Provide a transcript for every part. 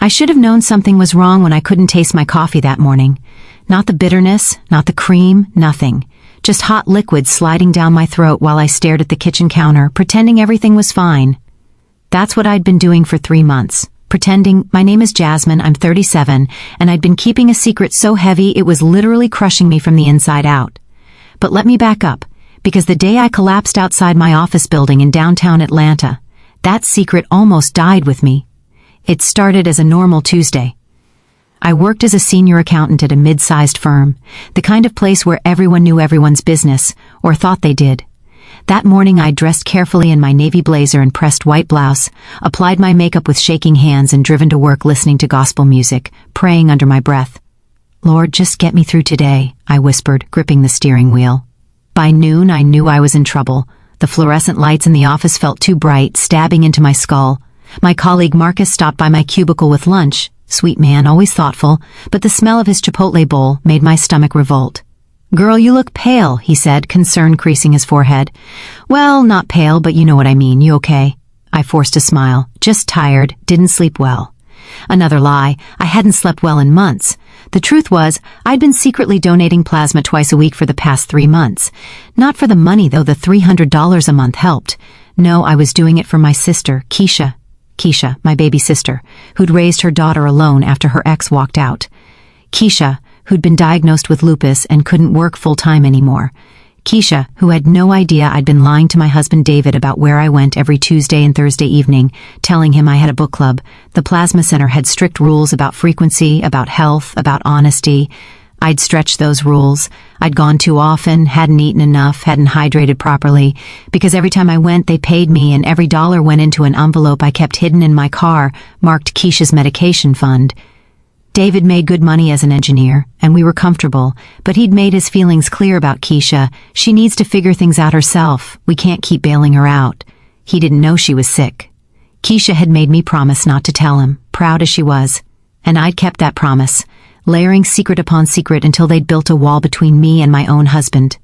I should have known something was wrong when I couldn't taste my coffee that morning. Not the bitterness, not the cream, nothing. Just hot liquid sliding down my throat while I stared at the kitchen counter, pretending everything was fine. That's what I'd been doing for 3 months. Pretending, my name is Jasmine, I'm 37, and I'd been keeping a secret so heavy it was literally crushing me from the inside out. But let me back up, because the day I collapsed outside my office building in downtown Atlanta, that secret almost died with me. It started as a normal Tuesday. I worked as a senior accountant at a mid-sized firm, the kind of place where everyone knew everyone's business, or thought they did. That morning I dressed carefully in my navy blazer and pressed white blouse, applied my makeup with shaking hands and driven to work listening to gospel music, praying under my breath. "Lord, just get me through today," I whispered, gripping the steering wheel. By noon I knew I was in trouble. The fluorescent lights in the office felt too bright, stabbing into my skull. My colleague Marcus stopped by my cubicle with lunch. Sweet man, always thoughtful, but the smell of his Chipotle bowl made my stomach revolt. "Girl, you look pale," he said, concern creasing his forehead. "Well, not pale, but you know what I mean. You okay?" I forced a smile. "Just tired, didn't sleep well." Another lie, I hadn't slept well in months. The truth was, I'd been secretly donating plasma twice a week for the past 3 months. Not for the money, though the $300 a month helped. No, I was doing it for my sister, Keisha, my baby sister, who'd raised her daughter alone after her ex walked out. Keisha, who'd been diagnosed with lupus and couldn't work full-time anymore. Keisha, who had no idea I'd been lying to my husband David about where I went every Tuesday and Thursday evening, telling him I had a book club. The plasma center had strict rules about frequency, about health, about honesty. I'd stretched those rules. I'd gone too often, hadn't eaten enough, hadn't hydrated properly, because every time I went they paid me and every dollar went into an envelope I kept hidden in my car, marked Keisha's medication fund. David made good money as an engineer, and we were comfortable, but he'd made his feelings clear about Keisha. She needs to figure things out herself. We can't keep bailing her out. He didn't know she was sick. Keisha had made me promise not to tell him, proud as she was, and I'd kept that promise, layering secret upon secret until they'd built a wall between me and my own husband.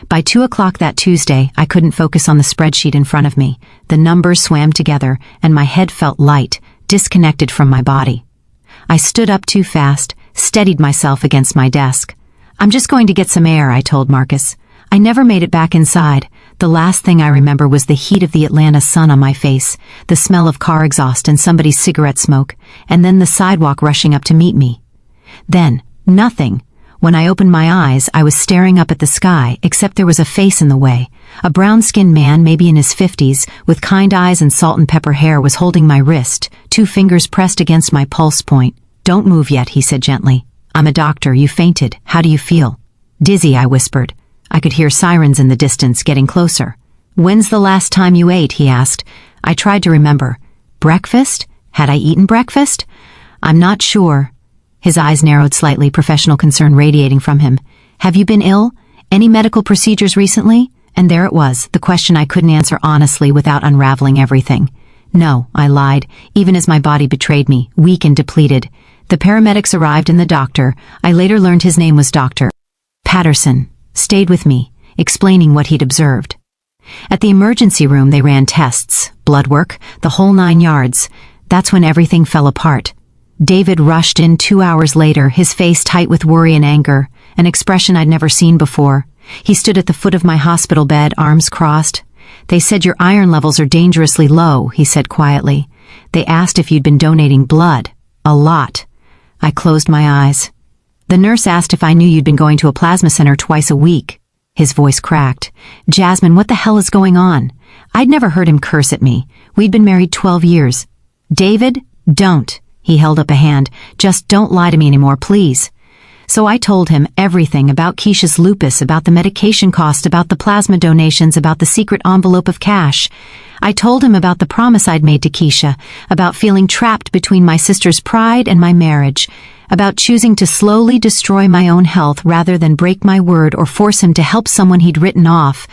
By 2 o'clock that Tuesday, I couldn't focus on the spreadsheet in front of me. The numbers swam together, and my head felt light, disconnected from my body. I stood up too fast, steadied myself against my desk. "I'm just going to get some air," I told Marcus. I never made it back inside. The last thing I remember was the heat of the Atlanta sun on my face, the smell of car exhaust and somebody's cigarette smoke, and then the sidewalk rushing up to meet me. Then, nothing. When I opened my eyes, I was staring up at the sky, except there was a face in the way. A brown-skinned man, maybe in his 50s, with kind eyes and salt and pepper hair, was holding my wrist, 2 fingers pressed against my pulse point. "Don't move yet," he said gently. "I'm a doctor. You fainted. How do you feel?" "Dizzy," I whispered. I could hear sirens in the distance, getting closer. "When's the last time you ate?" he asked. I tried to remember. Breakfast? Had I eaten breakfast? "I'm not sure." His eyes narrowed slightly, professional concern radiating from him. "Have you been ill? Any medical procedures recently?" And there it was, the question I couldn't answer honestly without unraveling everything. "No," I lied, even as my body betrayed me, weak and depleted. The paramedics arrived and the doctor, I later learned his name was Dr. Patterson, stayed with me, explaining what he'd observed. At the emergency room they ran tests, blood work, the whole 9 yards. That's when everything fell apart. David rushed in 2 hours later, his face tight with worry and anger, an expression I'd never seen before. He stood at the foot of my hospital bed, arms crossed. "They said your iron levels are dangerously low," he said quietly. "They asked if you'd been donating blood. A lot." I closed my eyes. "The nurse asked if I knew you'd been going to a plasma center twice a week." His voice cracked. "Jasmine, what the hell is going on?" I'd never heard him curse at me. We'd been married 12 years. "David, don't." He held up a hand. "Just don't lie to me anymore, please." So I told him everything about Keisha's lupus, about the medication cost, about the plasma donations, about the secret envelope of cash. I told him about the promise I'd made to Keisha, about feeling trapped between my sister's pride and my marriage, about choosing to slowly destroy my own health rather than break my word or force him to help someone he'd written off.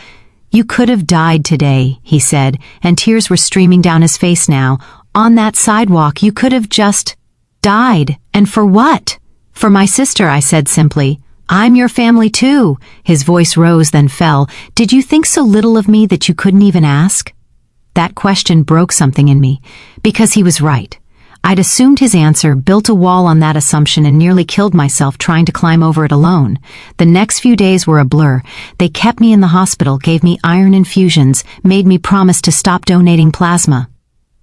"You could have died today," he said, and tears were streaming down his face now. "On that sidewalk, you could have just died. And for what?" "For my sister," I said simply. "I'm your family too." His voice rose then fell. "Did you think so little of me that you couldn't even ask?" That question broke something in me, because he was right. I'd assumed his answer, built a wall on that assumption, and nearly killed myself trying to climb over it alone. The next few days were a blur. They kept me in the hospital, gave me iron infusions, made me promise to stop donating plasma.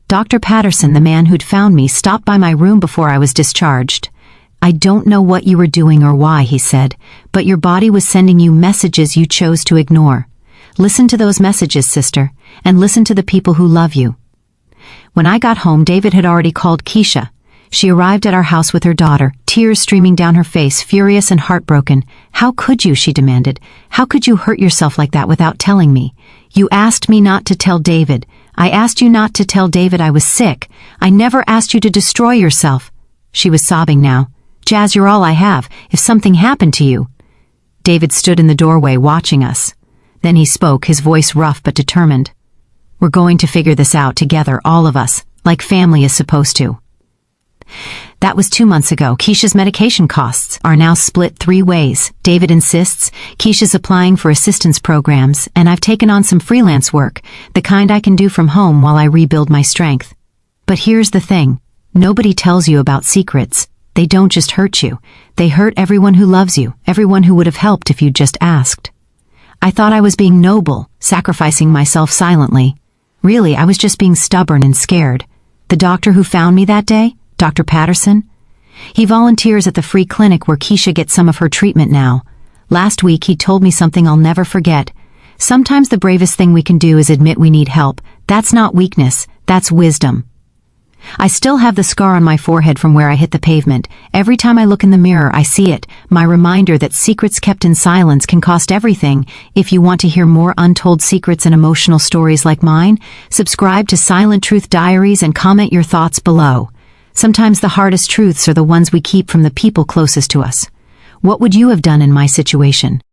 Dr. Patterson, the man who'd found me, stopped by my room before I was discharged. "I don't know what you were doing or why," he said, "but your body was sending you messages you chose to ignore. Listen to those messages, sister, and listen to the people who love you." When I got home, David had already called Keisha. She arrived at our house with her daughter, tears streaming down her face, furious and heartbroken. "How could you?" she demanded. "How could you hurt yourself like that without telling me? You asked me not to tell David. I asked you not to tell David I was sick. I never asked you to destroy yourself." She was sobbing now. "Jazz, you're all I have. If something happened to you." David stood in the doorway watching us. Then he spoke, his voice rough but determined. "We're going to figure this out together, all of us, like family is supposed to." That was 2 months ago. Keisha's medication costs are now split 3 ways. David insists. Keisha's applying for assistance programs, and I've taken on some freelance work, the kind I can do from home while I rebuild my strength. But here's the thing. Nobody tells you about secrets. They don't just hurt you. They hurt everyone who loves you, everyone who would have helped if you'd just asked. I thought I was being noble, sacrificing myself silently. Really, I was just being stubborn and scared. The doctor who found me that day, Dr. Patterson, he volunteers at the free clinic where Keisha gets some of her treatment now. Last week he told me something I'll never forget. Sometimes the bravest thing we can do is admit we need help. That's not weakness, that's wisdom. I still have the scar on my forehead from where I hit the pavement. Every time I look in the mirror, I see it, my reminder that secrets kept in silence can cost everything. If you want to hear more untold secrets and emotional stories like mine, subscribe to Silent Truth Diaries and comment your thoughts below. Sometimes the hardest truths are the ones we keep from the people closest to us. What would you have done in my situation?